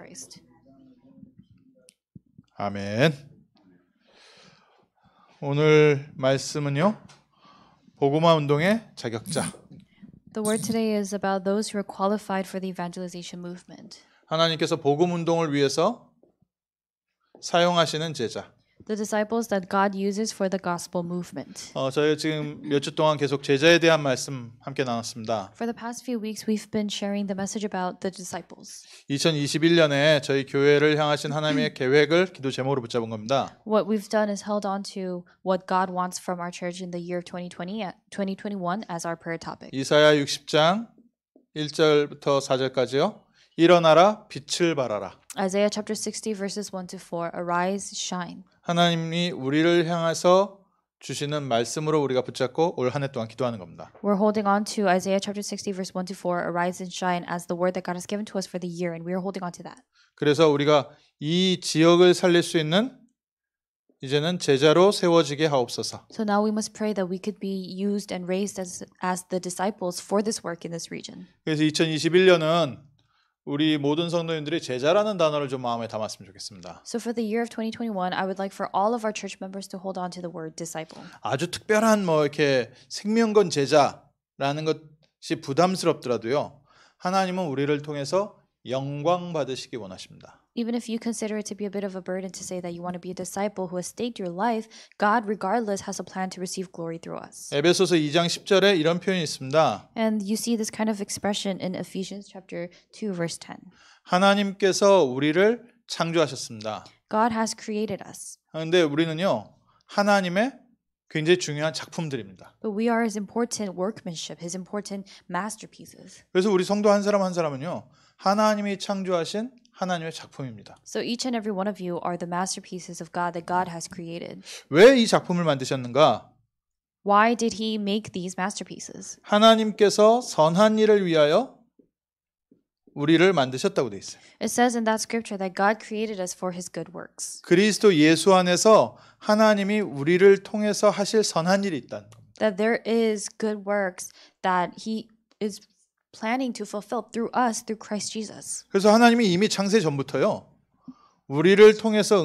Christ. 아멘. 오늘 말씀은요. 복음화 운동의 자격자. The word today is about those who are qualified for the evangelization movement. 하나님께서 복음 운동을 위해서 사용하시는 제자. The disciples that God uses for the gospel movement. 저희 지금 몇 주 동안 계속 제자에 대한 말씀 함께 나눴습니다. For the past few weeks, we've been sharing the message about the disciples. 2021년에 저희 교회를 향하신 하나님의 계획을 기도 제목으로 붙잡은 겁니다. What we've done is held on to what God wants from our church in the year of 2021 as our prayer topic. 이사야 60장 1절부터 4절까지요. 일어나라 빛을 발하라. Isaiah chapter 60 verses 1 to 4. Arise, shine. 하나님이 우리를 향해서 주시는 말씀으로 우리가 붙잡고 올 한 해 동안 기도하는 겁니다. We're holding on to Isaiah chapter 60 verse 1 to 4. Arise and shine as the word that God has given to us for the year, and we are holding on to that. 그래서 우리가 이 지역을 살릴 수 있는 이제는 제자로 세워지게 하옵소서. So now we must pray that we could be used and raised as the disciples for this work in this region. 그래서 2021년은 우리 모든 성도님들이 제자라는 단어를 좀 마음에 담았으면 좋겠습니다. So for the year of 2021, I would like for all of our church members to hold on to the word disciple. 아주 특별한 이렇게 생명건 제자라는 것이 부담스럽더라도요. 하나님은 우리를 통해서 영광 받으시기 원하십니다. Even if you consider it to be a bit of a burden to say that you want to be a disciple who has staked your life, God regardless has a plan to receive glory through us. 에베소서 2장 10절에 이런 표현이 있습니다. And you see this kind of expression in Ephesians chapter 2 verse 10. 하나님께서 우리를 창조하셨습니다. God has created us. 그런데 우리는요. 하나님의 굉장히 중요한 작품들입니다. But we are his important workmanship, his important masterpieces. 그래서 우리 성도 한 사람 한 사람은요. 하나님이 창조하신 하나님의 작품입니다. So each and every one of you are the masterpieces of God that God has created. 왜 이 작품을 만드셨는가? Why did he make these masterpieces? 하나님께서 선한 일을 위하여 우리를 만드셨다고 돼 있어요. It says in that scripture that God created us for his good works. 그리스도 예수 안에서 하나님이 우리를 통해서 하실 선한 일이 있다는 겁니다. That there is good works that he is planning to fulfill through us, through Christ Jesus. 그래서 하나님이 이미 창세 전부터요. 우리를 통해서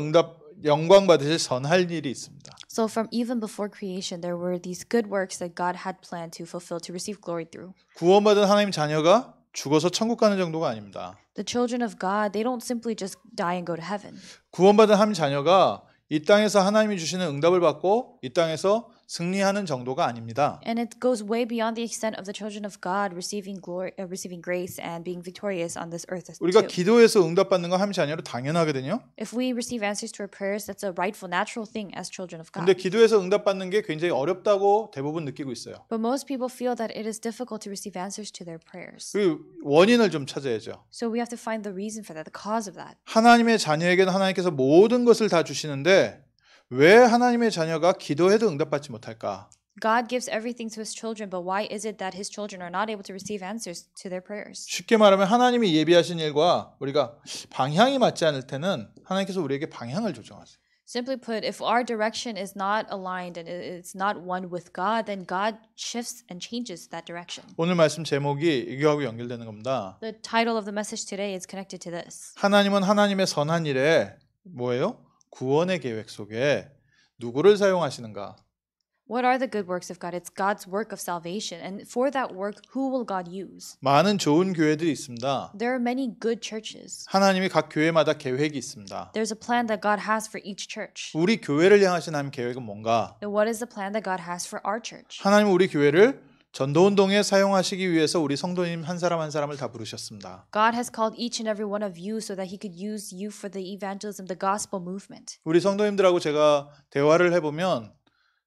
영광 받으실 선할 일이 있습니다. So from even before creation, there were these good works that God had planned to fulfill, to receive glory through. 구원받은 하나님 자녀가 죽어서 천국 가는 정도가 아닙니다. The children of God, they don't simply just die and go to heaven. 구원받은 하나님 자녀가 이 땅에서 하나님이 주시는 응답을 받고 이 땅에서 승리하는 정도가 아닙니다. And it goes way beyond the extent of the children of God receiving glory, receiving grace and being victorious on this earth. 우리가 too. 기도해서 응답받는 건 하나님 자녀로 당연하거든요. If we receive answers to our prayers, that's a rightful, natural thing as children of God. 근데 기도해서 응답받는 게 굉장히 어렵다고 대부분 느끼고 있어요. But most people feel that it is difficult to receive answers to their prayers. 그 원인을 좀 찾아야죠. So we have to find the reason for that, the cause of that. 하나님의 자녀에게는 하나님께서 모든 것을 다 주시는데 왜 하나님의 자녀가 기도해도 응답받지 못할까? God gives everything to his children, but why is it that his children are not able to receive answers to their prayers? 쉽게 말하면 하나님이 예비하신 일과 우리가 방향이 맞지 않을 때는 하나님께서 우리에게 방향을 조정하세요. Simply put, if our direction is not aligned and it's not one with God, then God shifts and changes that direction. 오늘 말씀 제목이 이거하고 연결되는 겁니다. The title of the message today is connected to this. 하나님은 하나님의 선한 일에 뭐예요? 구원의 계획 속에 누구를 사용하시는가? What are the good works of God? It's God's work of salvation. And for that work, who will God use? 많은 좋은 교회들이 있습니다. There are many good churches. 하나님이 각 교회마다 계획이 있습니다. There's a plan that God has for each church. 우리 교회를 향하신 하나님 계획은 뭔가? And what is the plan that God has for our church? 하나님은 우리 교회를 전도운동에 사용하시기 위해서 우리 성도님 한 사람 한 사람을 다 부르셨습니다. God has called each and every one of you so that he could use you for the evangelism, the gospel movement. 우리 성도님들하고 제가 대화를 해보면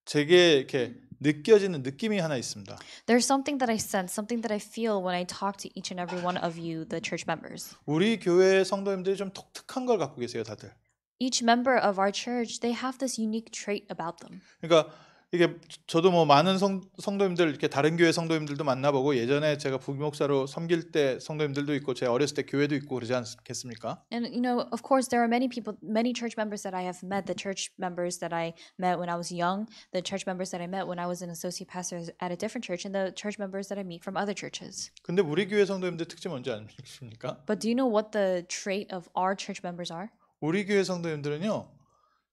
제게 이렇게 느껴지는 느낌이 하나 있습니다. There's something that I sense, something that I feel when I talk to each and every one of you, the church members. 우리 교회 성도님들이 좀 독특한 걸 갖고 계세요, 다들. Each member of our church, they have this unique trait about them. 그러니까 이게 저도 뭐 많은 성도님들 이렇게 다른 교회 성도님들도 만나보고 예전에 제가 부목사로 섬길 때 성도님들도 있고 제 어렸을 때 교회도 있고 그러지 않겠습니까? And you know, of course, there are many people, many church members that I have met. The church members that I met when I was young, the church members that I met when I was an associate pastor at a different church, and the church members that I meet from other churches. 근데 우리 교회 성도님들 특징 뭔지 아십니까? But do you know what the trait of our church members are? 우리 교회 성도님들은요.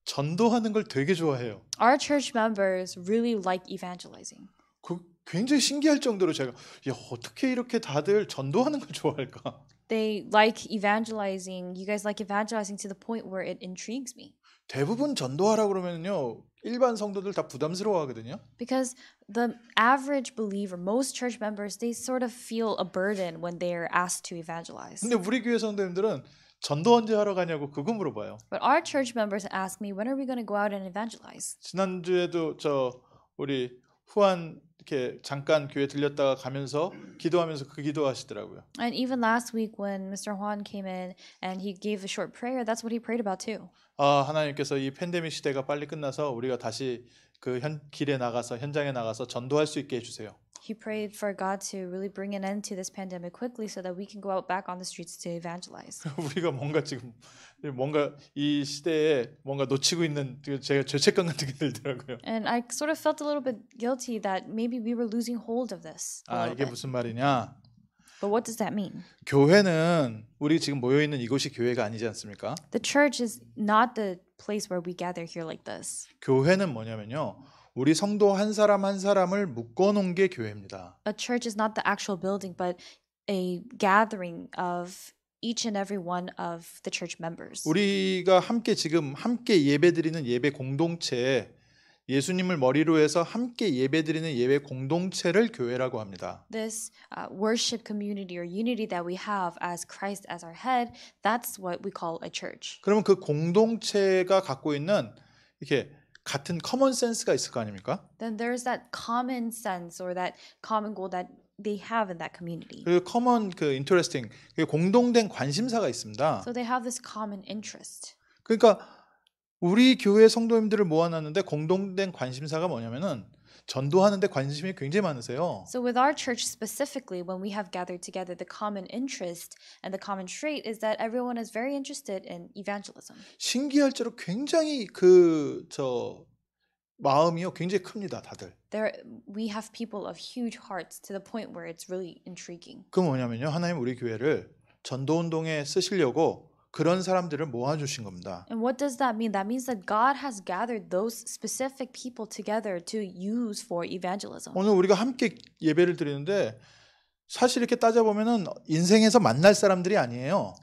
전도하는 걸 되게 좋아해요. Our church members really like evangelizing. 그 굉장히 신기할 정도로 제가 야, 어떻게 이렇게 다들 전도하는 걸 좋아할까? They like evangelizing. You guys like evangelizing to the point where it intrigues me. 대부분 전도하라 그러면요. 일반 성도들 다 부담스러워하거든요. Because the average believer, most church members, they sort of feel a burden when they are asked to evangelize. 근데 우리 교회 성도님들은 전도 언제 하러 가냐고 그거 물어봐요. But our church members ask me, when are we going to go out and evangelize? 지난주에도 우리 후안 이렇게 잠깐 교회 들렸다가 가면서 기도하면서 그 기도하시더라고요. And even last week when Mr. Juan came in and he gave a short prayer, that's what he prayed about too. 아, 하나님께서 이 팬데믹 시대가 빨리 끝나서 우리가 다시 그 길에 나가서 현장에 나가서 전도할 수 있게 해 주세요. He prayed for God to really bring an end to this pandemic quickly so that we can go out back on the streets to evangelize. 우리가 뭔가 지금 뭔가 이 시대에 뭔가 놓치고 있는 제가 죄책감 같은 게 들더라고요. And I sort of felt a little bit guilty that maybe we were losing hold of this. 아, 이게 무슨 말이냐? But what does that mean? 교회는 우리 지금 모여 있는 이곳이 교회가 아니지 않습니까? The church is not the place where we gather here like this. 교회는 뭐냐면요. 우리 성도 한 사람 한 사람을 묶어 놓은 게 교회입니다. A church is not the actual building, but a gathering of each and every one of the church members. 우리가 지금 함께 예배드리는 예배 공동체, 예수님을 머리로 해서 함께 예배드리는 예배 공동체를 교회라고 합니다. This worship community or unity that we have as Christ as our head, that's what we call a church. 그러면 그 공동체가 갖고 있는 이렇게 같은 커먼 센스가 있을 거 아닙니까? Then there's that common sense or that common goal that they have in that community. 그리고 커먼 인터레스팅, 공동된 관심사가 있습니다. So they have this common interest. 그러니까 우리 교회 성도님들을 모아놨는데 공동된 관심사가 뭐냐면은 전도하는데 관심이 굉장히 많으세요. So with our church specifically, when we have gathered together, the common interest and the common trait is that everyone is very interested in evangelism. 신기할 대로 굉장히 마음이요 굉장히 큽니다, 다들. We have people of huge hearts to the point where it's really intriguing. 그 뭐냐면요, 하나님 우리 교회를 전도 운동에 쓰시려고 그런 사람들을 모아주신 겁니다. And what does that mean? That means that God has gathered those specific people together to use for evangelism. 오늘 우리가 함께 예배를 드리는데 사실 이렇게 따져보면은 인생에서 만날 사람들이 아니에요.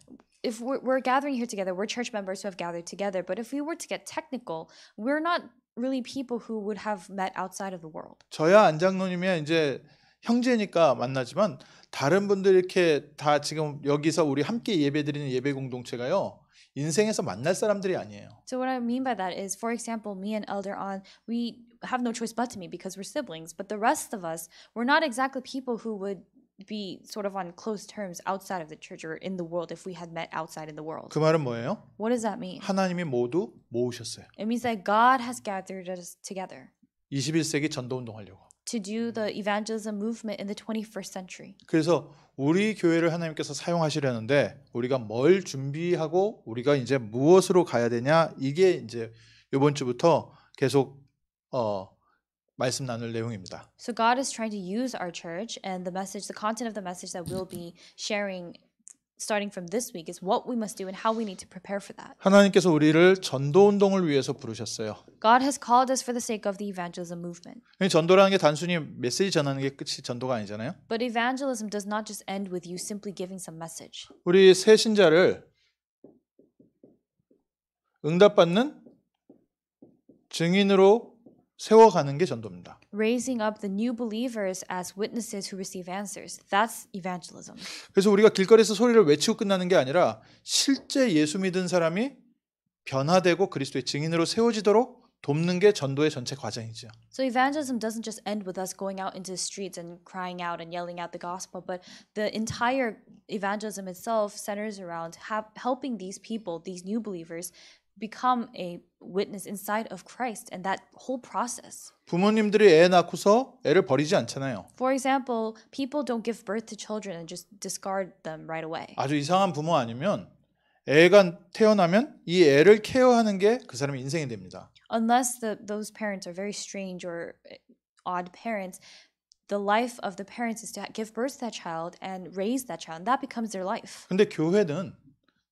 If we're gathering here together, we're church members who have gathered together. But if we were to get technical, we're not really people who would have met outside of the world. 저야 안장로님이야 이제 형제니까 만나지만 다른 분들 이렇게 다 지금 여기서 우리 함께 예배드리는 예배 공동체가요. 인생에서 만날 사람들이 아니에요. So what I mean by that is, for example, me and Elder On, we have no choice but to meet because we're siblings. But the rest of us, we're not exactly people who would be sort of on close terms outside of the church or in the world if we had met outside in the world. 그 말은 뭐예요? What does that mean? 하나님이 모두 모으셨어요. It means that God has gathered us together 21세기 전도 운동하려고. to do the evangelism movement in the 21st century. 그래서 우리 교회를 하나님께서 사용하시려는데 우리가 뭘 준비하고 우리가 이제 무엇으로 가야 되냐 이게 이제 이번 주부터 계속 말씀 나눌 내용입니다. So God is trying to use our church, and the content of the message that we'll be sharing starting from this week is what we must do and how we need to prepare for that. 하나님께서 우리를 전도 운동을 위해서 부르셨어요. God has called us for the sake of the evangelism movement. 전도라는 게 단순히 메시지 전하는 게 끝이 전도가 아니잖아요. But evangelism does not just end with you simply giving some message. 우리 새 신자를 응답받는 증인으로 세워가는 게 전도입니다. Raising up the new believers as witnesses who receive answers. That's evangelism. 그래서 우리가 길거리에서 소리를 외치고 끝나는 게 아니라 실제 예수 믿은 사람이 변화되고 그리스도의 증인으로 세워지도록 돕는 게 전도의 전체 과정이죠. So evangelism doesn't just end with us going out into the streets and crying out and yelling out the gospel, but the entire evangelism itself centers around helping these people, these new believers, become a witness inside of Christ and that whole process. 부모님들이 애 낳고서 애를 버리지 않잖아요. For example, people don't give birth to children and just discard them right away. 아주 이상한 부모 아니면 애가 태어나면 이 애를 케어하는 게 그 사람의 인생이 됩니다. Unless those parents are very strange or odd parents, the life of the parents is to give birth to that child and raise that child. And that becomes their life. 근데 교회는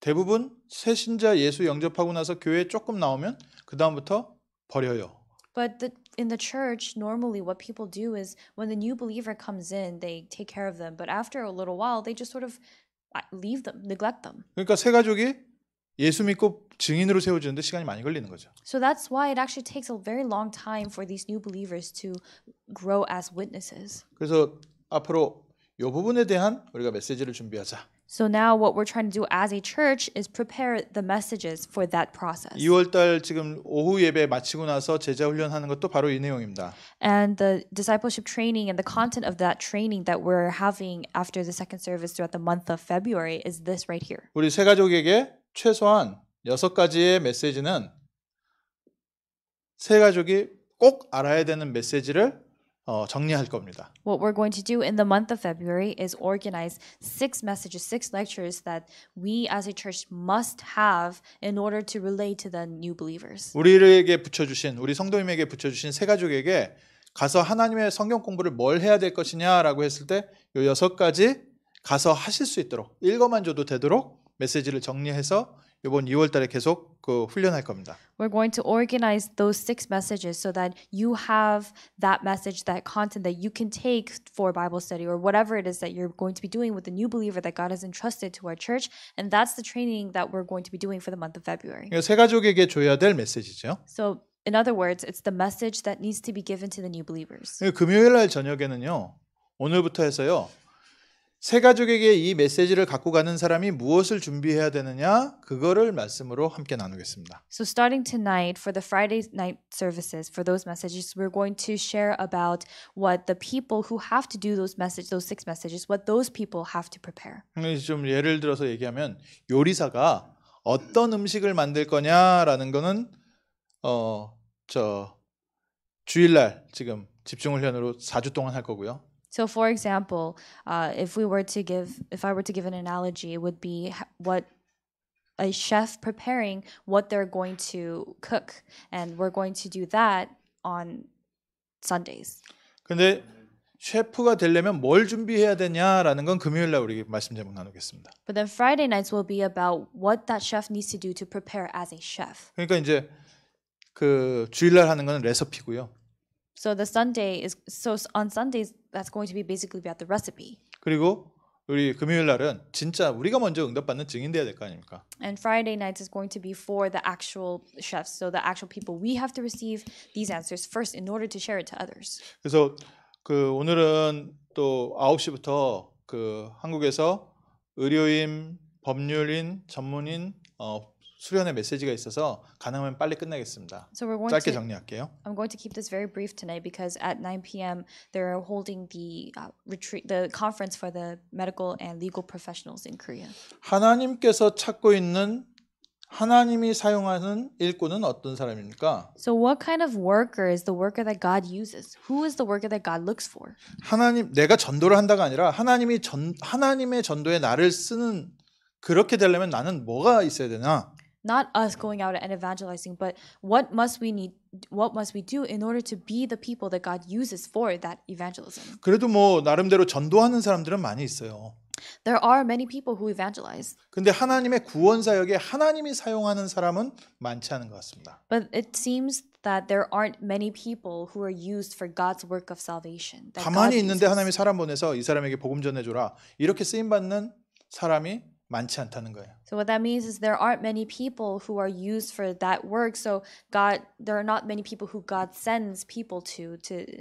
대부분 새신자 예수 영접하고 나서 교회에 조금 나오면 그 다음부터 버려요. But in the church, normally what people do is when the new believer comes in, they take care of them. But after a little while, they just sort of leave them, neglect them. 그러니까 새 가족이 예수 믿고 증인으로 세워지는데 시간이 많이 걸리는 거죠. So that's why it actually takes a very long time for these new believers to grow as witnesses. 그래서 앞으로 이 부분에 대한 우리가 메시지를 준비하자. So now what we're trying to do as a church is prepare the messages for that process. 2월달 지금 오후 예배 마치고 나서 제자 훈련하는 것도 바로 이 내용입니다. And the discipleship training and the content of that training that we're having after the second service throughout the month of February is this right here. 우리 새 가족에게 최소한 6가지의 메시지는 새 가족이 꼭 알아야 되는 메시지를 정리할 겁니다. What we're going to do in the month of February is organize 6 messages, 6 lectures that we as a church must have in order to relate to the new believers. 우리에게 붙여주신 우리 성도님에게 붙여주신 새 가족에게 가서 하나님의 성경 공부를 뭘 해야 될 것이냐라고 했을 때 이 6가지 가서 하실 수 있도록 읽어만 줘도 되도록 메시지를 정리해서 이번 2월달에 계속 훈련할 겁니다. We're going to organize those 6 messages so that you have that message, that content that you can take for Bible study or whatever it is that you're going to be doing with the new believer that God has entrusted to our church. And that's the training that we're going to be doing for the month of February. 새 가족에게 줘야 될 메시지죠. So in other words, it's the message that needs to be given to the new believers. 금요일 날 저녁에는요. 오늘부터 해서요. 새 가족에게 이 메시지를 갖고 가는 사람이 무엇을 준비해야 되느냐 그거를 말씀으로 함께 나누겠습니다. So starting tonight for the Friday night services for those messages we're going to share about what the people who have to do those 6 messages what those people have to prepare. 좀 예를 들어서 얘기하면 요리사가 어떤 음식을 만들 거냐라는 거는 주일날 지금 집중 훈련으로 4주 동안 할 거고요. So for example, if I were to give an analogy, it would be what a chef preparing what they're going to cook, and we're going to do that on Sundays. 근데 셰프가 되려면 뭘 준비해야 되냐라는 건 금요일 날 우리 말씀 제목 나누겠습니다. But then Friday nights will be about what that chef needs to do to prepare as a chef. 그러니까 이제 주일날 하는 건 레시피고요. So on Sundays that's going to be basically about the recipe. 그리고 우리 금요일 날은 진짜 우리가 먼저 응답받는 증인돼야 될 거 아닙니까? And Friday nights is going to be for the actual chefs, so the actual people we have to receive these answers first in order to share it to others. 그래서 오늘은 또 9시부터 한국에서 의료인, 법률인, 전문인 수련의 메시지가 있어서 가능하면 빨리 끝내겠습니다. So 짧게 정리할게요. I'm going to keep this very brief tonight because at 9 p.m. they're holding the conference for the medical and legal professionals in Korea. 하나님께서 찾고 있는 하나님이 사용하는 일꾼은 어떤 사람입니까? So what kind of worker is the worker that God uses? Who is the worker that God looks for? 내가 전도를 한다가 아니라 하나님의 전도에 나를 쓰는 그렇게 되려면 나는 뭐가 있어야 되나? Not us going out and evangelizing, but what must we do in order to be the people that God uses for that evangelism? 그래도 나름대로 전도하는 사람들은 많이 있어요. There are many people who evangelize. 근데 하나님의 구원 사역에 하나님이 사용하는 사람은 많지 않은 것 같습니다. But it seems that there aren't many people who are used for God's work of salvation. 가만히 있는데 하나님이 사람 보내서 이 사람에게 복음 전해줘라. 이렇게 쓰임 받는 사람이 많지 않다는 거예요. So what that means is there aren't many people who are used for that work. So there are not many people who God sends people to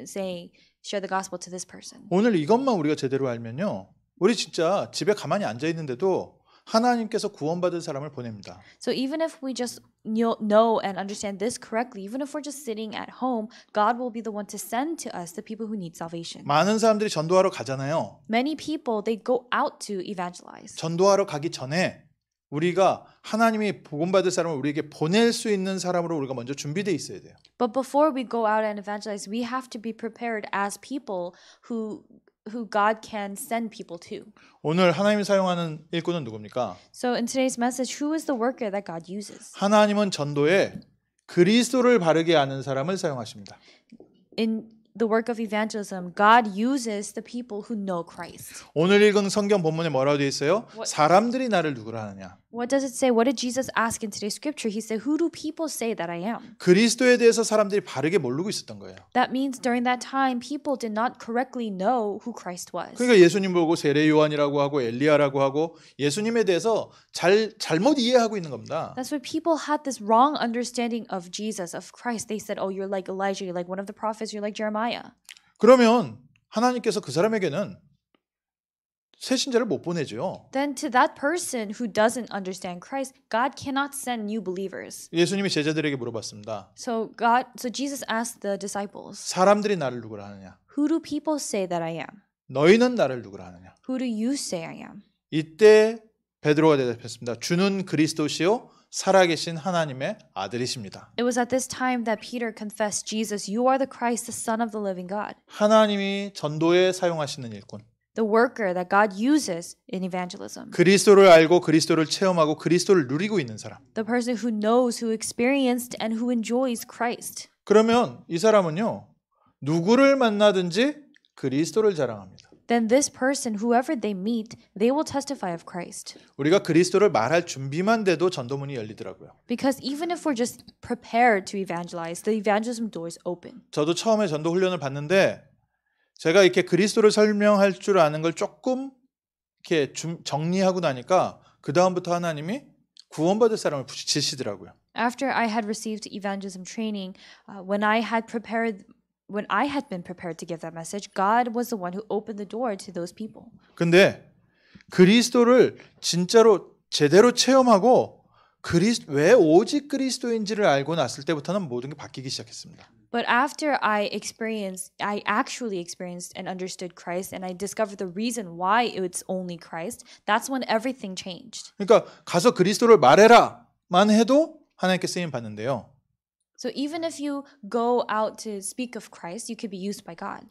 say share the gospel to this person. 오늘 이것만 우리가 제대로 알면요. 우리 진짜 집에 가만히 앉아 있는데도 하나님께서 구원받은 사람을 보냅니다. So even if we just know and understand this correctly, even if we're just sitting at home, God will be the one to send to us the people who need salvation. 많은 사람들이 전도하러 가잖아요. Many people, they go out to evangelize. 전도하러 가기 전에 우리가 하나님이 복음받을 사람을 우리에게 보낼 수 있는 사람으로 우리가 먼저 준비되어 있어야 돼요. But before we go out and evangelize, we have to be prepared as people who God can send people to. 오늘 하나님이 사용하는 일꾼은 누굽니까? So in today's message, who is the worker that God uses? 하나님은 전도에 그리스도를 바르게 아는 사람을 사용하십니다. In the work of evangelism, God uses the people who know Christ. 오늘 읽은 성경 본문에 뭐라고 되어 있어요? 사람들이 나를 누구라 하느냐? What does it say? What did Jesus ask in today's scripture? He said, "Who do people say that I am?" 그리스도에 대해서 사람들이 바르게 모르고 있었던 거예요. That means during that time, people did not correctly know who Christ was. 그러니까 예수님 보고 세례 요한이라고 하고 엘리야라고 하고 예수님에 대해서 잘못 이해하고 있는 겁니다. That's why people had this wrong understanding of Jesus, of Christ. They said, "Oh, you're like Elijah, you're like one of the prophets, you're like Jeremiah." 그러면 하나님께서 그 사람에게는 새 신자를 못 보내죠. Then to that person who doesn't understand Christ, God cannot send new believers. 예수님이 제자들에게 물어봤습니다. So Jesus asked the disciples, 사람들이 나를 누구라 하느냐? "Who do people say that I am? 너희는 나를 누구라 하느냐? Who do you say I am?" 이때 베드로가 대답했습니다. 주는 그리스도시요 살아계신 하나님의 아들이십니다. It was at this time that Peter confessed, "Jesus, you are the Christ, the Son of the living God." 하나님이 전도에 사용하시는 일꾼. The worker that God uses in evangelism. 그리스도를 알고 그리스도를 체험하고 그리스도를 누리고 있는 사람. The person who knows, who experienced, and who enjoys Christ. 그러면 이 사람은요. 누구를 만나든지 그리스도를 자랑합니다. Then this person, whoever they meet, they will testify of Christ. 우리가 그리스도를 말할 준비만 돼도 전도문이 열리더라고요. Because even if we're just prepared to evangelize, the evangelism door is open. 저도 처음에 전도 훈련을 받는데 제가 이렇게 그리스도를 설명할 줄 아는 걸 조금 이렇게 정리하고 나니까 그 다음부터 하나님이 구원받을 사람을 부르시더라고요. After I had received evangelism training, when I had been prepared to give that message, God was the one who opened the door to those people. 근데 그리스도를 진짜로 제대로 체험하고 왜 오직 그리스도인지를 알고 났을 때부터는 모든 게 바뀌기 시작했습니다. But after I actually experienced and understood Christ, and I discovered the reason why it's only Christ, that's when everything changed. 그러니까 가서 그리스도를 말해라만 해도 하나님께 쓰임 받는데요. So even if you go out to speak of Christ, you could be used by God.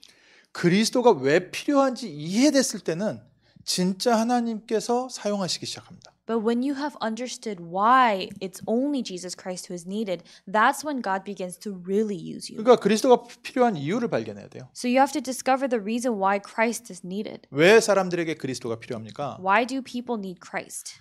그리스도가 왜 필요한지 이해됐을 때는 진짜 하나님께서 사용하시기 시작합니다. But when you have understood why it's only Jesus Christ who is needed, that's when God begins to really use you. 그러니까 그리스도가 필요한 이유를 발견해야 돼요. So you have to discover the reason why Christ is needed. 왜 사람들에게 그리스도가 필요합니까? Why do people need Christ?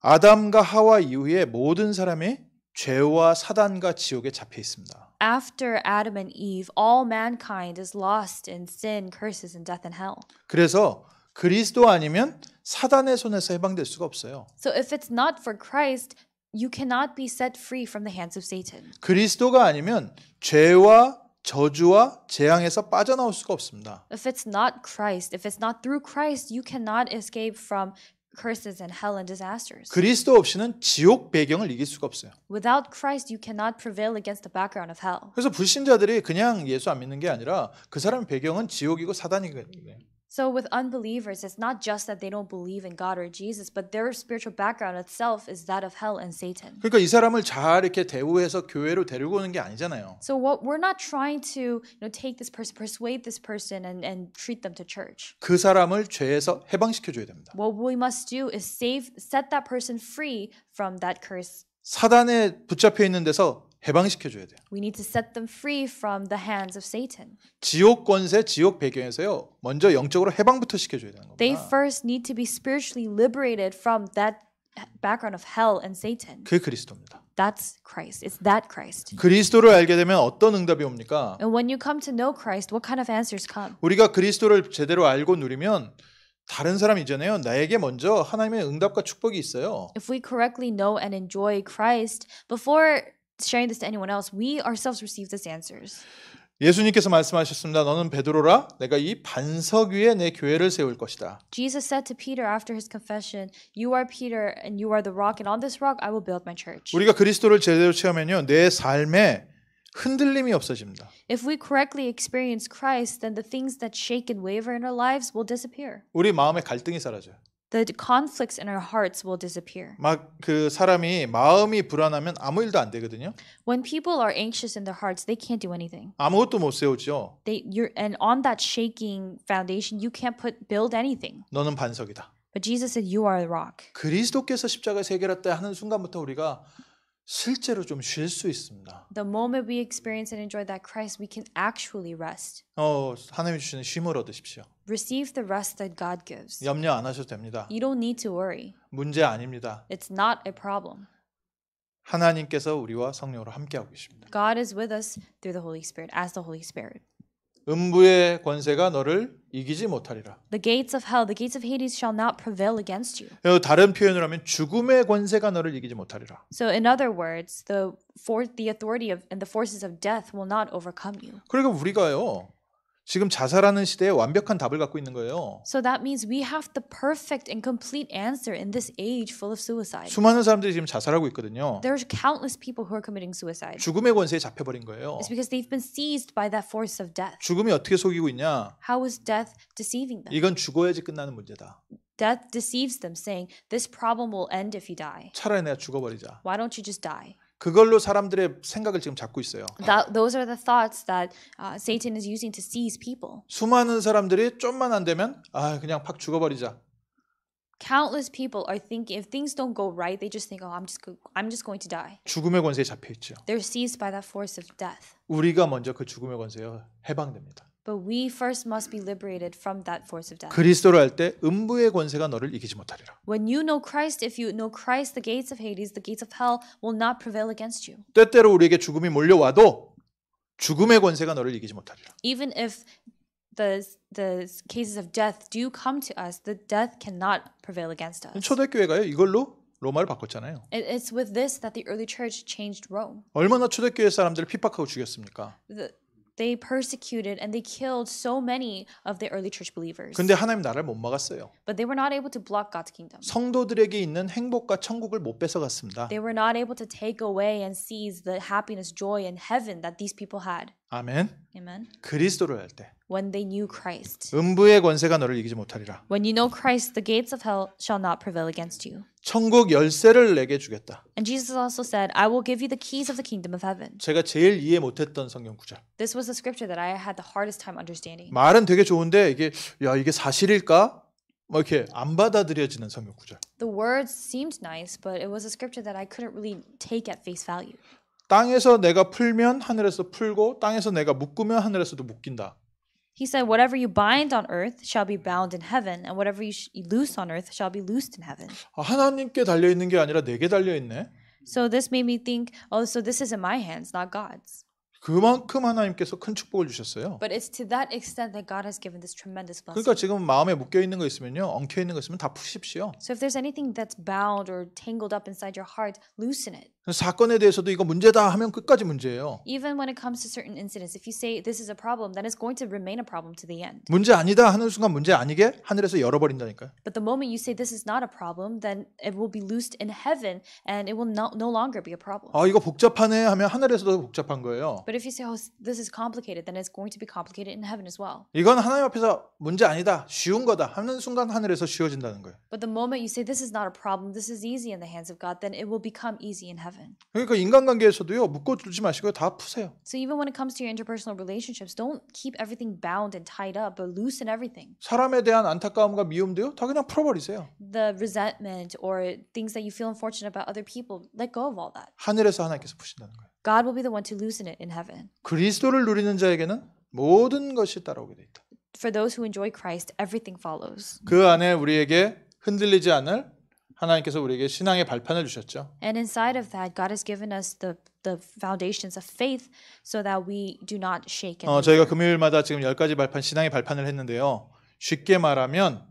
아담과 하와 이후에 모든 사람이 죄와 사단과 지옥에 잡혀 있습니다. After Adam and Eve, all mankind is lost in sin, curses, and death and hell. 그래서 그리스도 아니면 사단의 손에서 해방될 수가 없어요. So if it's not for Christ, you cannot be set free from the hands of Satan. 그리스도가 아니면 죄와 저주와 재앙에서 빠져나올 수가 없습니다. If it's not Christ, if it's not through Christ, you cannot escape from curses and hell and disasters. 그리스도 없이는 지옥 배경을 이길 수가 없어요. Without Christ, you cannot prevail against the background of hell. 그래서 불신자들이 그냥 예수 안 믿는 게 아니라 그 사람의 배경은 지옥이고 사단이거든요. So with unbelievers, it's not just that they don't believe in God or Jesus, but their spiritual background itself is that of hell and Satan. 그러니까 이 사람을 잘 이렇게 대우해서 교회로 데리고 오는 게 아니잖아요. So what we're not trying to, take this person, persuade this person and treat them to church. 그 사람을 죄에서 해방시켜 줘야 됩니다. What we must do is set that person free from that curse. 사단에 붙잡혀 있는 데서 해방시켜 줘야 돼요. We need to set them free from the hands of Satan. 지옥 권세, 지옥 배경에서요. 먼저 영적으로 해방부터 시켜 줘야 되는 겁니다. They first need to be spiritually liberated from that background of hell and Satan. 그게 그리스도입니다. That's Christ. It's that Christ. 그리스도를 알게 되면 어떤 응답이 옵니까? And when you come to know Christ, what kind of answers come? 우리가 그리스도를 제대로 알고 누리면 다른 사람 이전에요. 나에게 먼저 하나님의 응답과 축복이 있어요. If we correctly know and enjoy Christ, before sharing this to anyone else, we ourselves receive these answers. 예수님께서 말씀하셨습니다. 너는 베드로라. 내가 이 반석 위에 내 교회를 세울 것이다. Jesus said to Peter after his confession, "You are Peter, and you are the rock, and on this rock I will build my church." 우리가 그리스도를 제대로 체험하면요. 내 삶에 흔들림이 없어집니다. If we correctly experience Christ, then the things that shake and waver in our lives will disappear. 우리 마음에 갈등이 사라져요. the conflicts in our hearts will disappear. 막 그 사람이 마음이 불안하면 아무 일도 안 되거든요. When people are anxious in their hearts, they can't do anything. 아무것도 못 세우죠. And on that shaking foundation, you can't build anything. 너는 반석이다. But Jesus said, "You are the rock." 그리스도께서 십자가에 새겨졌다 하는 순간부터 우리가 실제로 좀 쉴 수 있습니다. The moment we experience and enjoy that Christ, we can actually rest. 하나님이 주시는 쉼을 얻으십시오. Receive the rest that God gives. 염려 안 하셔도 됩니다. You don't need to worry. 문제 아닙니다. It's not a problem. 하나님께서 우리와 성령으로 함께하고 계십니다. God is with us through the Holy Spirit, as the Holy Spirit. 음부의 권세가 너를 이기지 못하리라. The gates of hell, the gates of Hades shall not prevail against you. 다른 표현을 하면 죽음의 권세가 너를 이기지 못하리라. So in other words, the authority of and the forces of death will not overcome you. 그러니까 우리가요. 지금 자살하는 시대에 완벽한 답을 갖고 있는 거예요. So that means we have the perfect and complete answer in this age full of suicide. 수많은 사람들이 지금 자살하고 있거든요. There's countless people who are committing suicide. 죽음의 권세에 잡혀버린 거예요. It's because they've been seized by that force of death. 죽음이 어떻게 속이고 있냐? How is death deceiving them? 이건 죽어야지 끝나는 문제다. Death deceives them, saying, "This problem will end if you die. 차라리 내가 죽어버리자. Why don't you just die?" 그걸로 사람들의 생각을 지금 잡고 있어요. Those are the thoughts that Satan is using to seize people. 수많은 사람들이 좀만 안 되면 그냥 팍 죽어버리자. Countless people are thinking if things don't go right, they just think, "Oh, I'm just going to die." 죽음의 권세에 잡혀 있죠. They're seized by that force of death. 우리가 먼저 그 죽음의 권세에 해방됩니다. But we first must be liberated from that force of death. 그리스도로 할 때 음부의 권세가 너를 이기지 못하리라. When you know Christ, if you know Christ, the gates of Hades, the gates of hell will not prevail against you. 때때로 우리에게 죽음이 몰려와도 죽음의 권세가 너를 이기지 못하리라. Even if the cases of death do come to us, the death cannot prevail against us. 초대교회가요 이걸로 로마를 바꿨잖아요. It's with this that the early church changed Rome. 얼마나 초대교회 사람들을 핍박하고 죽였습니까? They persecuted and they killed so many of the early church believers. 근데 하나님 나라를 못 막았어요. But they were not able to block God's kingdom. 성도들에게 있는 행복과 천국을 못 뺏어갔습니다. They were not able to take away and seize the happiness, joy, and heaven that these people had. 아멘. Amen. 그리스도로 할 때 When they knew Christ. 음부의 권세가 너를 이기지 못하리라. When you know Christ, the gates of hell shall not prevail against you. 천국 열쇠를 내게 주겠다. And Jesus also said, "I will give you the keys of the kingdom of heaven." 제가 제일 이해 못했던 성경 구절. This was a scripture that I had the hardest time understanding. 말은 되게 좋은데 이게 사실일까? 이렇게 안 받아들여지는 성경 구절. The words seemed nice, but it was a scripture that I couldn't really take at face value. 땅에서 내가 풀면 하늘에서 풀고 땅에서 내가 묶으면 하늘에서도 묶인다. He said, "Whatever you bind on earth shall be bound in heaven, and whatever you loose on earth shall be loosed in heaven." 하나님께 달려 있는 게 아니라 내게 달려 있네. So this made me think, "Oh, so this is in my hands, not God's." 그만큼 하나님께서 큰 축복을 주셨어요. But it's to that extent that God has given this tremendous blessing. 그러니까 지금 마음에 묶여 있는 거 있으면요, 엉켜 있는 거 있으면 다 푸십시오. So if there's anything that's bound or tangled up inside your heart, loosen it. 사건에 대해서도 이거 문제다 하면 끝까지 문제예요. Even when it comes to certain incidents, if you say this is a problem, then it's going to remain a problem to the end. 문제 아니다 하는 순간 문제 아니게 하늘에서 열어버린다니까요. But the moment you say this is not a problem, then it will be loosed in heaven, and it will no longer be a problem. 이거 복잡하네 하면 하늘에서도 복잡한 거예요. But if you say, "Oh, this is complicated," then it's going to be complicated in heaven as well. 이건 하나님 앞에서 문제 아니다, 쉬운 거다 하는 순간 하늘에서 쉬워진다는 거예요. But the moment you say this is not a problem, this is easy in the hands of God, then it will become easy in heaven. 그러니까 인간관계에서도요, 묶어두지 마시고요, 다 푸세요. So even when it comes to your interpersonal relationships, don't keep everything bound and tied up, but loosen everything. 사람에 대한 안타까움과 미움도요, 다 그냥 풀어버리세요. The resentment or things that you feel unfortunate about other people, let go of all that. 하늘에서 하나님께서 푸신다는 거예요. God will be the one to loosen it in heaven. 그리스도를 누리는 자에게는 모든 것이 따라오게 돼 있다. For those who enjoy Christ, everything follows. 그 안에 우리에게 흔들리지 않을 하나님께서 우리에게 신앙의 발판을 주셨죠. And inside of that, God has given us the foundations of faith so that we do not shake. 저희가 금요일마다 지금 10가지 발판, 신앙의 발판을 했는데요. 쉽게 말하면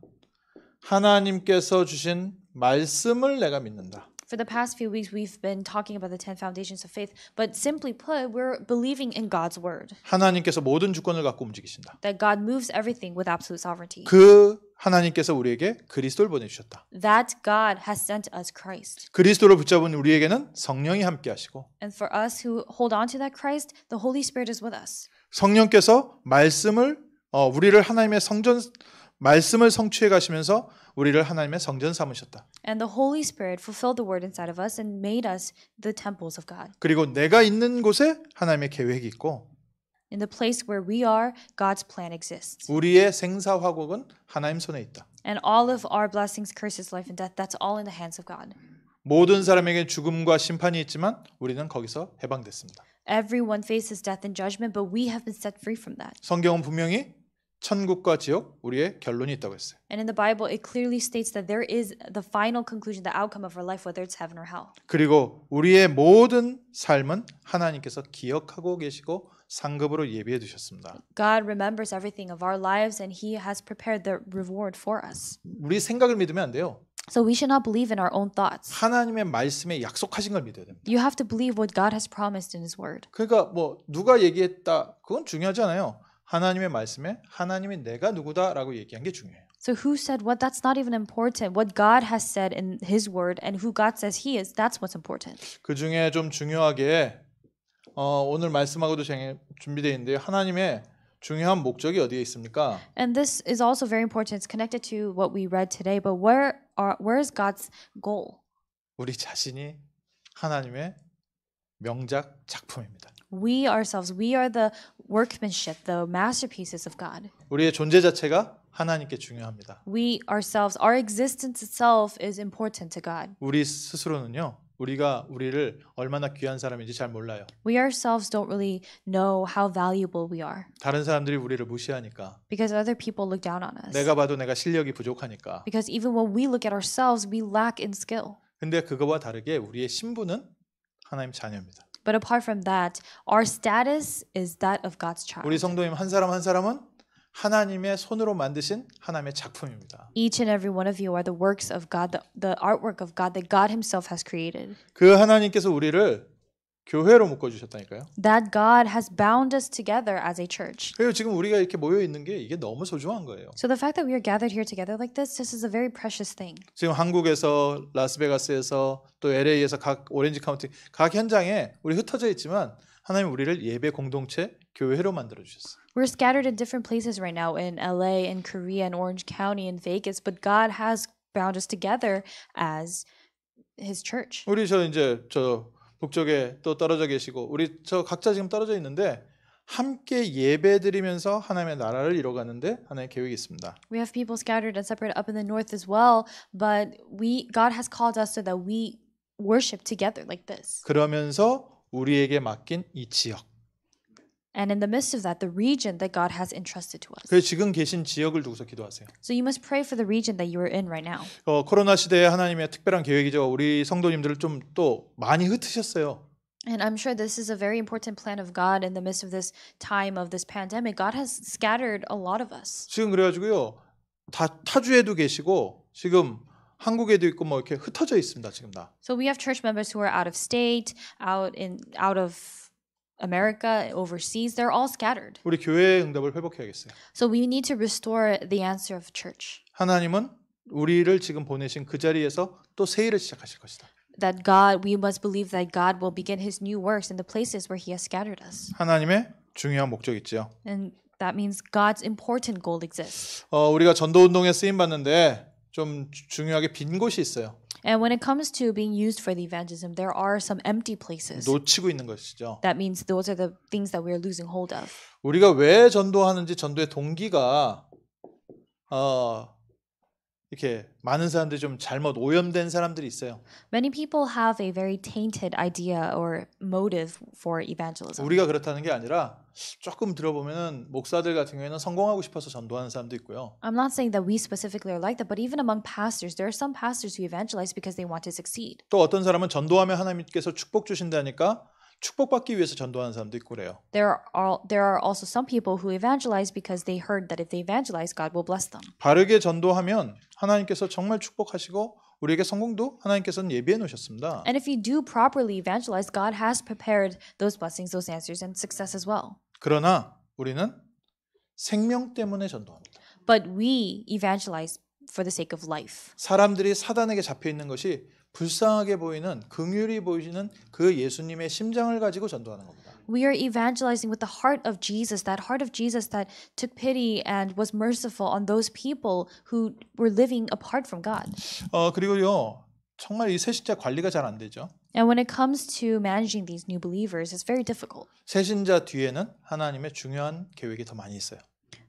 하나님께서 주신 말씀을 내가 믿는다. For the past few weeks, we've been talking about the 10 foundations of faith. But simply put, we're believing in God's word. 하나님께서 모든 주권을 갖고 움직이신다. That God moves everything with absolute sovereignty. 그 하나님께서 우리에게 그리스도를 보내주셨다. That God has sent us Christ. 그리스도를 붙잡은 우리에게는 성령이 함께하시고 And for us who hold on to that Christ, the Holy Spirit is with us. 성령께서 말씀을 우리를 하나님의 성전 말씀을 성취해 가시면서 우리를 하나님의 성전 삼으셨다. And the Holy Spirit fulfilled the word inside of us and made us the temples of God. 그리고 내가 있는 곳에 하나님의 계획이 있고 In the place where we are, God's plan exists. 우리의 생사화복은 하나님 손에 있다. And all of our blessings, curses, life, and death, that's all in the hands of God. 모든 사람에게 죽음과 심판이 있지만 우리는 거기서 해방됐습니다. Everyone faces death and judgment, but we have been set free from that. 성경은 분명히 천국과 지옥, 우리의 결론이 있다고 했어요. And in the Bible, it clearly states that there is the final conclusion, the outcome of our life, whether it's heaven or hell. 그리고 우리의 모든 삶은 하나님께서 기억하고 계시고 상급으로 예비해 두셨습니다. God remembers everything of our lives, and He has prepared the reward for us. 우리 생각을 믿으면 안 돼요. So we should not believe in our own thoughts. 하나님의 말씀에 약속하신 걸 믿어야 됩니다. You have to believe what God has promised in His Word. 그러니까 뭐 누가 얘기했다 그건 중요하지 않아요. 하나님의 말씀에 하나님이 내가 누구다라고 얘기한 게 중요해요. So who said what? That's not even important. What God has said in His Word and who God says He is, that's what's important. 그 중에 좀 중요하게 오늘 말씀하고도 준비되어 있는데 하나님의 중요한 목적이 어디에 있습니까? And this is also very important. It's connected to what we read today. But where is God's goal? 우리 자신이 하나님의 명작 작품입니다. We ourselves, we are the workmanship, the masterpieces of God. 우리의 존재 자체가 하나님께 중요합니다. We ourselves, our existence itself is important to God. 우리 스스로는요. 우리가 우리를 얼마나 귀한 사람인지 잘 몰라요. We ourselves don't really know how valuable we are. 다른 사람들이 우리를 무시하니까. Because other people look down on us. 내가 봐도 내가 실력이 부족하니까. Because even when we look at ourselves, we lack in skill. 근데 그거와 다르게 우리의 신분은 하나님 자녀입니다. But apart from that, our status is that of God's child. 우리 성도님 한 사람 한 사람은 하나님의 손으로 만드신 하나님의 작품입니다. Each and every one of you are the works of God, the artwork of God that God Himself has created. 그 하나님께서 우리를 교회로 묶어주셨다니까요. That God has bound us together as a church. 그리고 지금 우리가 이렇게 모여 있는 게 이게 너무 소중한 거예요. So the fact that we are gathered here together like this is a very precious thing. 지금 한국에서 라스베가스에서 또 LA에서 각 오렌지 카운티 각 현장에 우리 흩어져 있지만 하나님 우리를 예배 공동체 교회로 만들어 주셨어요. We're scattered in different places right now in LA, in Korea, in Orange County, in Vegas, but God has bound us together as His church. 우리 저 북쪽에 또 떨어져 계시고 우리 저 각자 지금 떨어져 있는데 함께 예배드리면서 하나님의 나라를 이뤄가는데 하나님의 계획이 있습니다. We have people scattered and separated up in the north as well, but God has called us so that we worship together like this. 그러면서 우리에게 맡긴 이 지역. And in the midst of that, the region that God has entrusted to us. 그래서 지금 계신 지역을 두고서 기도하세요. So you must pray for the region that you are in right now. 코로나 시대에 하나님의 특별한 계획이죠. 우리 성도님들을 좀 또 많이 흩으셨어요. And I'm sure this is a very important plan of God in the midst of this time of this pandemic. God has scattered a lot of us. 지금 그래가지고요. 타주에도 계시고 지금 한국에도 있고 뭐 이렇게 흩어져 있습니다. 지금 다. So we have church members who are out of state, out of America, overseas. They're all scattered. 우리 교회의 응답을 회복해야겠어요. So we need to restore the answer of church. 하나님은 우리를 지금 보내신 그 자리에서 또 새 일을 시작하실 것이다. That God, we must believe that God will begin His new works in the places where He has scattered us. 하나님의 중요한 목적이 있죠. And that means God's important goal exists. 우리가 전도 운동에 쓰임 받는데 좀 중요하게 빈 곳이 있어요. And when it comes to being used for the evangelism, there are some empty places. 놓치고 있는 것이죠. That means those are the things that we are losing hold of. 우리가 왜 전도하는지 전도의 동기가 이렇게 많은 사람들이 좀 잘못 오염된 사람들이 있어요. Many people have a very tainted idea or motive for evangelism. 우리가 그렇다는 게 아니라 조금 들어보면은 목사들 같은 경우에는 성공하고 싶어서 전도하는 사람도 있고요. I'm not saying that we specifically are like that, but even among pastors, there are some pastors who evangelize because they want to succeed. 또 어떤 사람은 전도하면 하나님께서 축복 주신다니까 축복받기 위해서 전도하는 사람도 있고 그래요. There are also some people who evangelize because they heard that if they evangelize, God will bless them. 바르게 전도하면 하나님께서 정말 축복하시고 우리에게 성공도 하나님께서는 예비해 놓으셨습니다. And if you do properly evangelize, God has prepared those blessings, those answers, and success as well. 그러나 우리는 생명 때문에 전도합니다. But we evangelize for the sake of life. 사람들이 사단에게 잡혀 있는 것이 불쌍하게 보이는 긍휼히 보이시는 그 예수님의 심장을 가지고 전도하는 겁니다. We are evangelizing with the heart of Jesus that took pity and was merciful on those people who were living apart from God. 그리고요. 정말 이 새신자 관리가 잘 안 되죠. And when it comes to managing these new believers, it's very difficult. 새신자 뒤에는 하나님의 중요한 계획이 더 많이 있어요.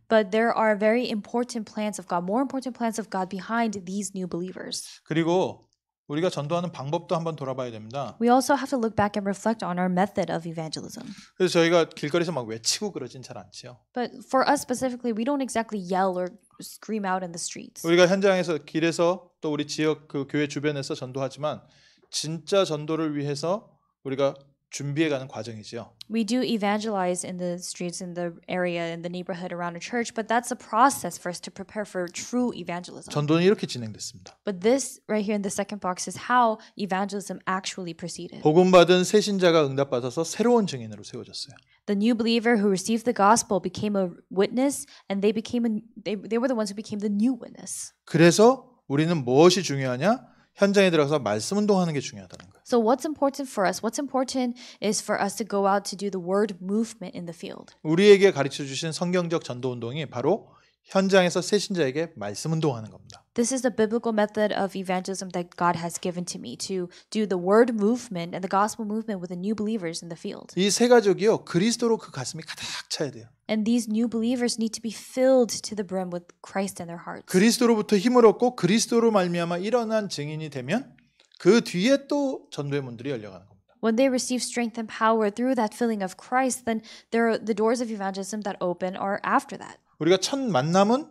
But there are very important plans of God, more important plans of God behind these new believers. 그리고 우리가 전도하는 방법도 한번 돌아봐야 됩니다. We also have to look back and reflect on our method of evangelism. 그래서 저희가 길거리에서 막 외치고 그러진 잘 않지요. But for us specifically, we don't exactly yell or scream out in the streets. 우리가 현장에서 길에서 또 우리 지역 그 교회 주변에서 전도하지만 진짜 전도를 위해서 우리가 준비해가는 과정이지요. We do evangelize in the streets, in the area, in the neighborhood around a church, but that's a process for us to prepare for true evangelism. 전도는 이렇게 진행됐습니다. But this right here in the second box is how evangelism actually proceeded. 복음 받은 새 신자가 응답받아서 새로운 증인으로 세워졌어요. The new believer who received the gospel became a witness, and they were the ones who became the new witness. 그래서 우리는 무엇이 중요하냐? 현장에 들어가서 말씀 운동하는 게 중요하다는 거예요. So what's important for us? What's important is for us to go out to do the word movement in the field. 우리에게 가르쳐 주신 성경적 전도 운동이 바로 현장에서 새 신자에게 말씀 운동하는 겁니다. This is the biblical method of evangelism that God has given to me, to do the word movement and the gospel movement with the new believers in the field. 이 세 가족이요. 그리스도로 그 가슴이 가득 차야 돼요. And these new believers need to be filled to the brim with Christ in their hearts. 그리스도로부터 힘을 얻고 그리스도로 말미암아 일어난 증인이 되면 그 뒤에 또 전도의 문들이 열려가는 겁니다. When they receive strength and power through that filling of Christ, then the doors of evangelism that open are after that. 우리가 첫 만남은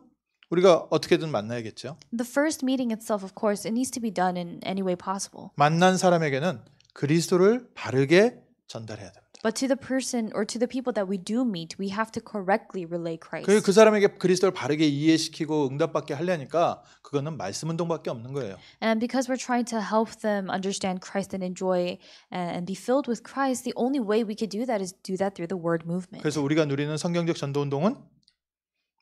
우리가 어떻게든 만나야겠죠. The first meeting itself, of course, it needs to be done in any way possible. 만난 사람에게는 그리스도를 바르게 전달해야 됩니다. But to the person or to the people that we do meet, we have to correctly relay Christ. 그 사람에게 그리스도를 바르게 이해시키고 응답받게 하려니까 그거는 말씀 운동밖에 없는 거예요. And because we're trying to help them understand Christ and enjoy and be filled with Christ, the only way we could do that is do that through the word movement. 그래서 우리가 누리는 성경적 전도 운동은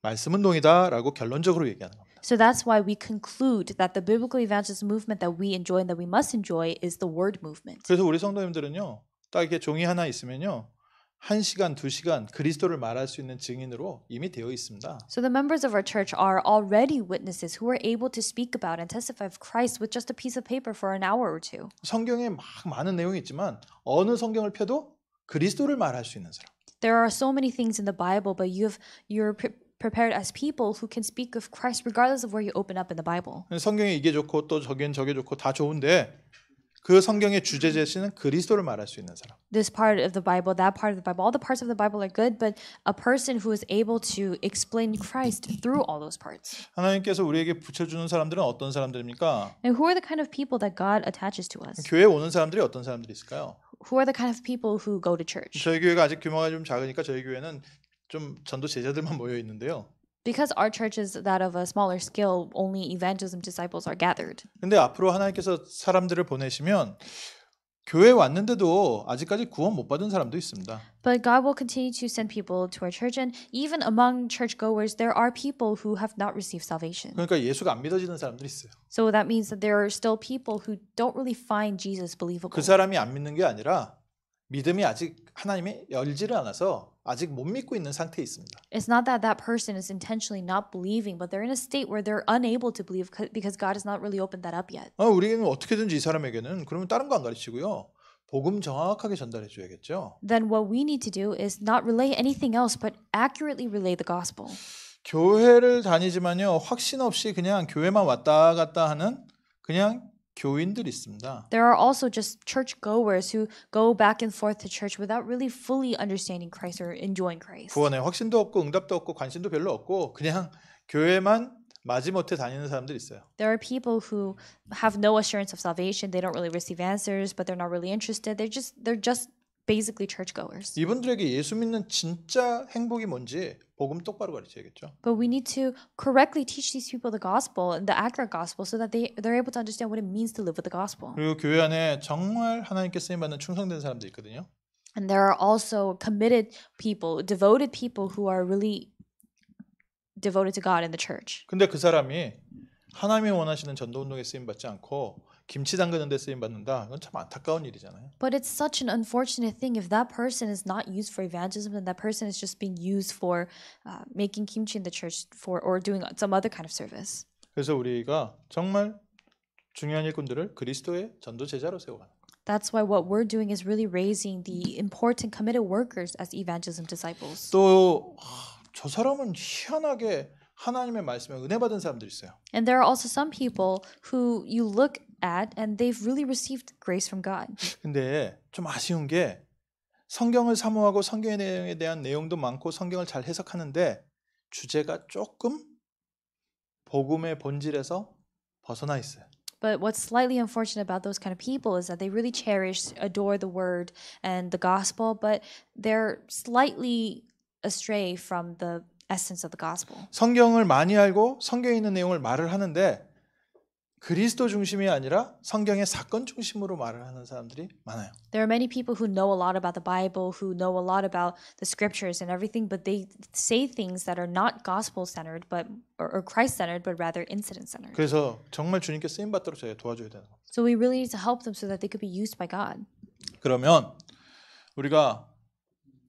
말씀 운동이다라고 결론적으로 얘기하는 겁니다. So that's why we conclude that the biblical evangelism movement that we enjoy and that we must enjoy is the word movement. 그래서 우리 성도님들은요. 딱 이렇게 종이 하나 있으면요. 1시간, 2시간 그리스도를 말할 수 있는 증인으로 이미 되어 있습니다. So the members of our church are already witnesses who are able to speak about and testify of Christ with just a piece of paper for an hour or two. 성경에 막 많은 내용이 있지만 어느 성경을 펴도 그리스도를 말할 수 있는 사람. There are so many things in the Bible, but you're prepared as people who can speak of Christ regardless of where you open up in the Bible. 성경에 이게 좋고 또 저게 좋고 다 좋은데 그 성경의 주제 제시는 그리스도를 말할 수 있는 사람. This part of the Bible, that part of the Bible, all the parts of the Bible are good, but a person who is able to explain Christ through all those parts. 하나님께서 우리에게 붙여주는 사람들은 어떤 사람들입니까? And who are the kind of people that God attaches to us? 교회에 오는 사람들이 어떤 사람들이 있을까요? Who are the kind of people who go to church? 저희 교회가 아직 규모가 좀 작으니까 저희 교회는 좀 전도 제자들만 모여 있는데요. Because our church is that of a smaller scale, only evangelism disciples are gathered. 근데 앞으로 하나님께서 사람들을 보내시면 교회에 왔는데도 아직까지 구원 못 받은 사람도 있습니다. But God will continue to send people to our church, and even among churchgoers, there are people who have not received salvation. 그러니까 예수가 안 믿어지는 사람들이 있어요. So that means that there are still people who don't really find Jesus believable. 그 사람이 안 믿는 게 아니라 믿음이 아직 하나님이 열지를 않아서 아직 못 믿고 있는 상태에 있습니다. It's not that that person is intentionally not believing, but they're in a state where they're unable to believe because God has not really opened that up yet. 우리는 어떻게든지 이 사람에게는 그러면 다른 거 안 가르치고요. 복음 정확하게 전달해 줘야겠죠. Then what we need to do is not relay anything else, but accurately relay the gospel. 교회를 다니지만요. 확신 없이 그냥 교회만 왔다 갔다 하는 그냥 교인들이 있습니다. There are also just churchgoers who go back and forth to church without really fully understanding Christ or enjoying Christ. 구원에 확신도 없고 응답도 없고 관심도 별로 없고 그냥 교회만 마지못해 다니는 사람들이 있어요. There are people who have no assurance of salvation. They don't really receive answers, but they're not really interested. They're just basically churchgoers. 이분들에게 예수 믿는 진짜 행복이 뭔지 복음 똑바로 가르쳐야겠죠. But we need to correctly teach these people the gospel and the accurate gospel so that they're able to understand what it means to live with the gospel. 그리고 교회 안에 정말 하나님께 쓰임 받는 충성된 사람들이 있거든요. And there are also committed people, devoted people who are really devoted to God in the church. 근데 그 사람이 하나님이 원하시는 전도 운동에 쓰임 받지 않고 김치 담그는 데 쓰임 받는다. 이건 참 안타까운 일이잖아요. But it's such an unfortunate thing if that person is not used for evangelism and that person is just being used for making kimchi in the church for or doing some other kind of service. 그래서 우리가 정말 중요한 일꾼들을 그리스도의 전도 제자로 세워가는 거예요. That's why what we're doing is really raising the important committed workers as evangelism disciples. 또 저 사람은 희한하게 하나님의 말씀에 은혜 받은 사람들이 있어요. And there are also some people who you look at and they've really received grace from God. 근데 좀 아쉬운 게 성경을 사모하고 성경의 내용에 대한 내용도 많고 성경을 잘 해석하는데 주제가 조금 복음의 본질에서 벗어나 있어요. But what's slightly unfortunate about those kind of people is that they really cherish, adore the word and the gospel, but they're slightly astray from the essence of the gospel. 성경을 많이 알고 성경에 있는 내용을 말을 하는데 그리스도 중심이 아니라 성경의 사건 중심으로 말을 하는 사람들이 많아요. There are many people who know a lot about the Bible, who know a lot about the scriptures and everything, but they say things that are not gospel-centered, but or Christ-centered, but rather incident-centered. 그래서 정말 주님께 쓰임 받도록 저희가 도와줘야 되는 거예요. So we really need to help them so that they could be used by God. 그러면 우리가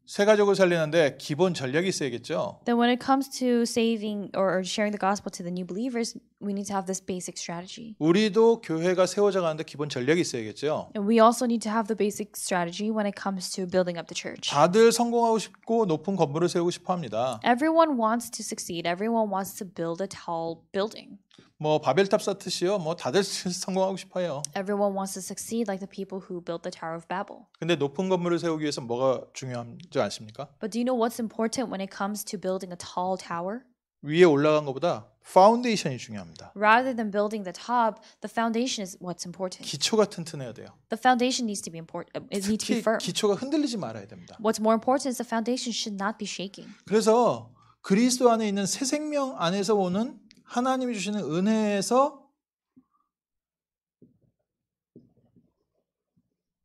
새 가족을 살리는데 기본 전략이 있어야겠죠. Then when it comes to saving or sharing the gospel to the new believers, we need to have this basic strategy. 우리도 교회가 세워져 가는데 기본 전략이 있어야겠죠. And we also need to have the basic strategy when it comes to building up the church. 다들 성공하고 싶고 높은 건물을 세우고 싶어 합니다. Everyone wants to succeed. Everyone wants to build a tall building. 뭐 바벨탑 쌓듯이요. 뭐 다들 성공하고 싶어요. Everyone wants to succeed like the people who built the Tower of Babel. 근데 높은 건물을 세우기 위해서 뭐가 중요한지 아십니까? But do you know what's important when it comes to building a tall tower? 위에 올라간 것보다 파운데이션이 중요합니다. Rather than building the top, the foundation is what's important. 기초가 튼튼해야 돼요. The foundation needs to be important. It needs to be 특히 firm. 기초가 흔들리지 말아야 됩니다. What's more important is the foundation should not be shaking. 그래서 그리스도 안에 있는 새 생명 안에서 오는 하나님이 주시는 은혜에서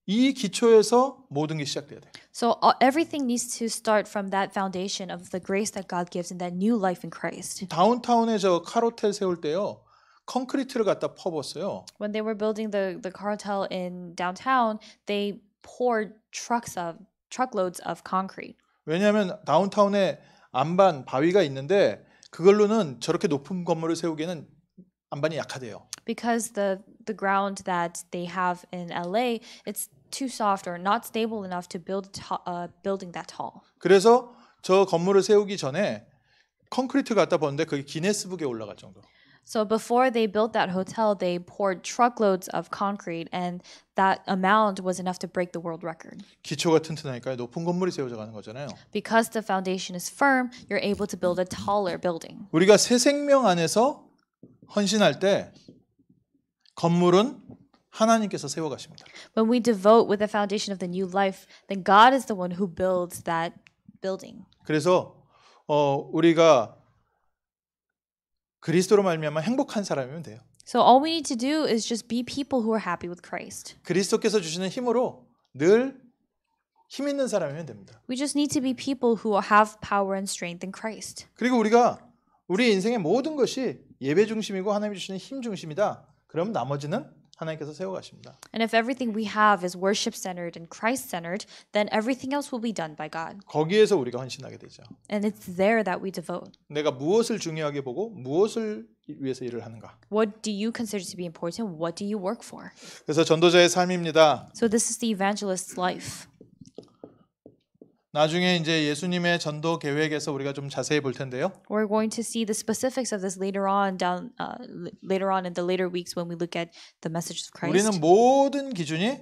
이 기초에서 모든 게 시작돼야 돼요. So everything needs to start from that foundation of the grace that God gives in that new life in Christ. 다운타운에 저 카로텔 세울 때요. 콘크리트를 갖다 퍼붓어요. When they were building the cartel in downtown, they poured truckloads of concrete. 왜냐하면 다운타운에 안반 바위가 있는데 그걸로는 저렇게 높은 건물을 세우기에는 안반이 약하대요. Because the ground that they have in LA, it's too soft or not stable enough to build a building that tall. 그래서 저 건물을 세우기 전에 콘크리트를 갖다 붓는데 그게 기네스북에 올라갈 정도. So before they built that hotel, they poured truckloads of concrete, and that amount was enough to break the world record. 기초가 튼튼하니까 높은 건물이 세워져 가는 거잖아요. Because the foundation is firm, you're able to build a taller building. 우리가 새 생명 안에서 헌신할 때 건물은 하나님께서 세워 가십니다. When we devote with the foundation of the new life, then God is the one who builds that building. 그래서 우리가 그리스도로 말미암아 행복한 사람이면 돼요. So all we need to do is just be people who are happy with Christ. 그리스도께서 주시는 힘으로 늘 힘 있는 사람이면 됩니다. We just need to be people who have power and strength in Christ. 그리고 우리가 우리 인생의 모든 것이 예배 중심이고 하나님이 주시는 힘 중심이다. 그럼 나머지는 하나님께서 세워 가십니다. And if everything we have is worship-centered and Christ-centered, then everything else will be done by God. 거기에서 우리가 헌신하게 되죠. And it's there that we devote. 내가 무엇을 중요하게 보고 무엇을 위해서 일을 하는가. What do you consider to be important? What do you work for? 그래서 전도자의 삶입니다. So this is the evangelist's life. 나중에 이제 예수님의 전도 계획에서 우리가 좀 자세히 볼 텐데요. We're going to see the specifics of this later on in the later weeks when we look at the message of Christ. 우리는 모든 기준이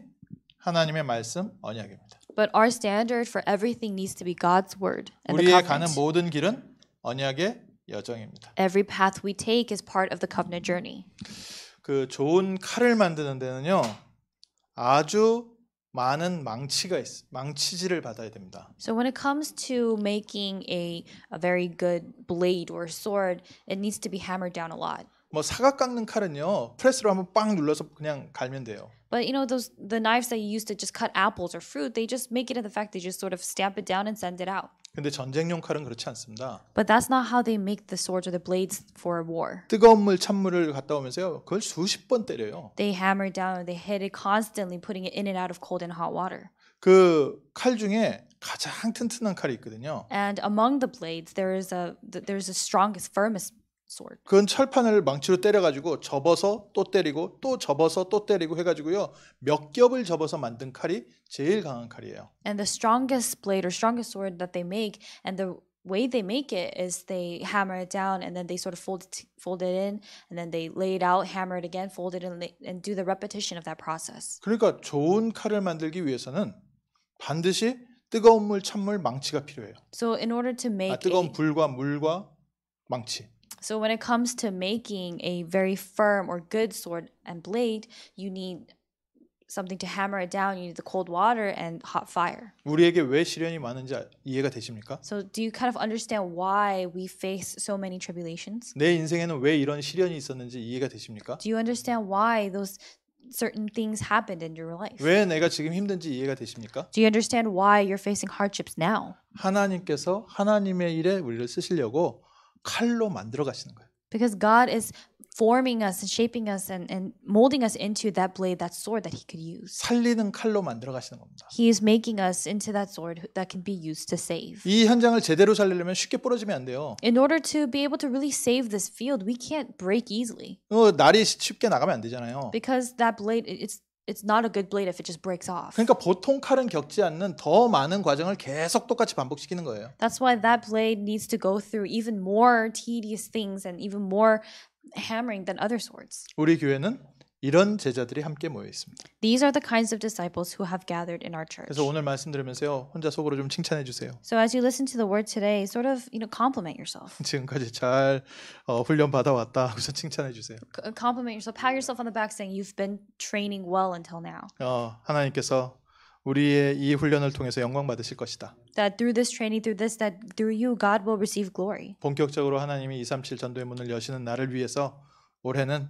하나님의 말씀 언약입니다. But our standard for everything needs to be God's word and the 우리의 가는 covenant. 모든 길은 언약의 여정입니다. Every path we take is part of the covenant journey. 그 좋은 칼을 만드는 데는요. 아주 많은 망치질을 받아야 됩니다. So when it comes to making a very good blade or sword, it needs to be hammered down a lot. 뭐 사각 깎는 칼은요. 프레스로 한번 빵 눌러서 그냥 갈면 돼요. But you know the knives that you use to just cut apples or fruit, they just make it in the fact they just sort of stamp it down and send it out. 근데 전쟁용 칼은 그렇지 않습니다. But that's not how they make the swords or the blades for war. 뜨거운 물, 찬물을 갔다 오면서요. 그걸 수십 번 때려요. They hammer down, they hit it constantly, putting it in and out of cold and hot water. 그 칼 중에 가장 튼튼한 칼이 있거든요. And among the blades, there's the strongest, firmest sword. 그건 철판을 망치로 때려가지고 접어서 또 때리고 또 접어서 또 때리고 해가지고요. 몇 겹을 접어서 만든 칼이 제일 강한 칼이에요. And the strongest blade or strongest sword that they make, and the way they make it is they hammer it down and then they sort of fold it in and then they lay it out, hammer it again, fold it in, and do the repetition of that process. 그러니까 좋은 칼을 만들기 위해서는 반드시 뜨거운 물, 찬물, 망치가 필요해요. So in order to make 뜨거운 불과 물과 망치. So when it comes to making a very firm or good sword and blade, you need something to hammer it down. You need the cold water and hot fire. 우리에게 왜 시련이 많은지 이해가 되십니까? So do you kind of understand why we face so many tribulations? 내 인생에는 왜 이런 시련이 있었는지 이해가 되십니까? Do you understand why those certain things happened in your life? 왜 내가 지금 힘든지 이해가 되십니까? Do you understand why you're facing hardships now? 하나님께서 하나님의 일에 우리를 쓰시려고 칼로 만들어 가시는 거예요. Because God is forming us and shaping us and molding us into that blade, that sword that He could use. 살리는 칼로 만들어 가시는 겁니다. He is making us into that sword that can be used to save. 이 현장을 제대로 살리려면 쉽게 부러지면 안 돼요. In order to be able to really save this field, we can't break easily. 날이 쉽게 나가면 안 되잖아요. Because that blade, it's not a good blade if it just breaks off. 그러니까 보통 칼은 겪지 않는 더 많은 과정을 계속 똑같이 반복시키는 거예요. That's why that blade needs to go through even more tedious things and even more hammering than other swords. 우리 교회는 이런 제자들이 함께 모여 있습니다. These are the kinds of disciples who have gathered in our church. 그래서 오늘 말씀 들으면서요. 혼자 속으로 좀 칭찬해 주세요. So as you listen to the word today, sort of, compliment yourself. 지금까지 잘 훈련 받아왔다 하고서 칭찬해 주세요. Compliment yourself, pat yourself on the back saying you've been training well until now. 하나님께서 우리의 이 훈련을 통해서 영광 받으실 것이다. That through this training, that through you, God will receive glory. 본격적으로 하나님이 237 전도의 문을 여시는 날을 위해서 올해는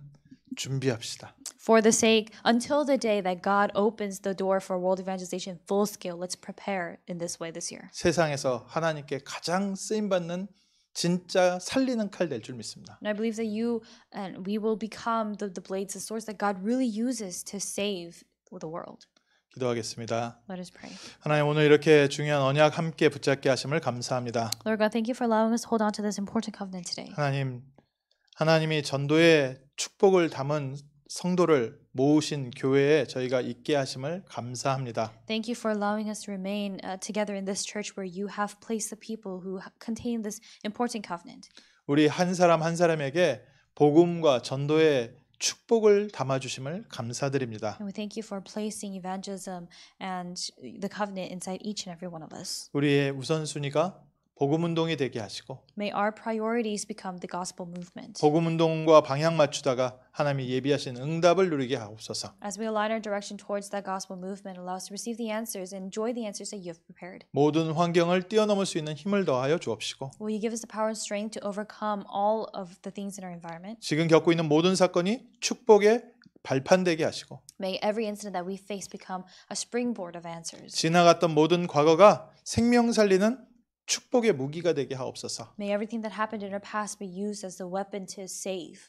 준비합시다. For the sake, until the day that God opens the door for world evangelization full scale, let's prepare in this way this year. 세상에서 하나님께 가장 쓰임 받는 진짜 살리는 칼 될 줄 믿습니다. And I believe that you and we will become the blades, the swords that God really uses to save the world. 기도하겠습니다. Let us pray. 하나님 오늘 이렇게 중요한 언약 함께 붙잡게 하심을 감사합니다. Lord God, thank you for allowing us to hold on to this important covenant today. 하나님이 전도의 축복을 담은 성도를 모으신 교회에 저희가 있게 하심을 감사합니다. Thank you for allowing us to remain together in this church where you have placed the people who contain this important covenant. 우리 한 사람 한 사람에게 복음과 전도의 축복을 담아 주심을 감사드립니다. And we thank you for placing evangelism and the covenant inside each and every one of us. 우리의 우선순위가 복음 운동이 되게 하시고 May our priorities become the gospel movement. 복음 운동과 방향 맞추다가 하나님이 예비하신 응답을 누리게 하옵소서. As we align our direction towards that gospel movement, allow us to receive the answers and enjoy the answers that you have prepared. 모든 환경을 뛰어넘을 수 있는 힘을 더하여 주옵시고 Will you give us the power and strength to overcome all of the things in our environment? 지금 겪고 있는 모든 사건이 축복의 발판되게 하시고 May every incident that we face become a springboard of answers. 지나갔던 모든 과거가 생명 살리는 축복의 무기가 되게 하옵소서. May everything that happened in our past be used as the weapon to save.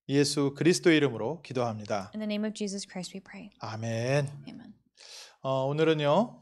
예수 그리스도의 이름으로 기도합니다. In the name of Jesus Christ we pray. 아멘. Amen. 오늘은요.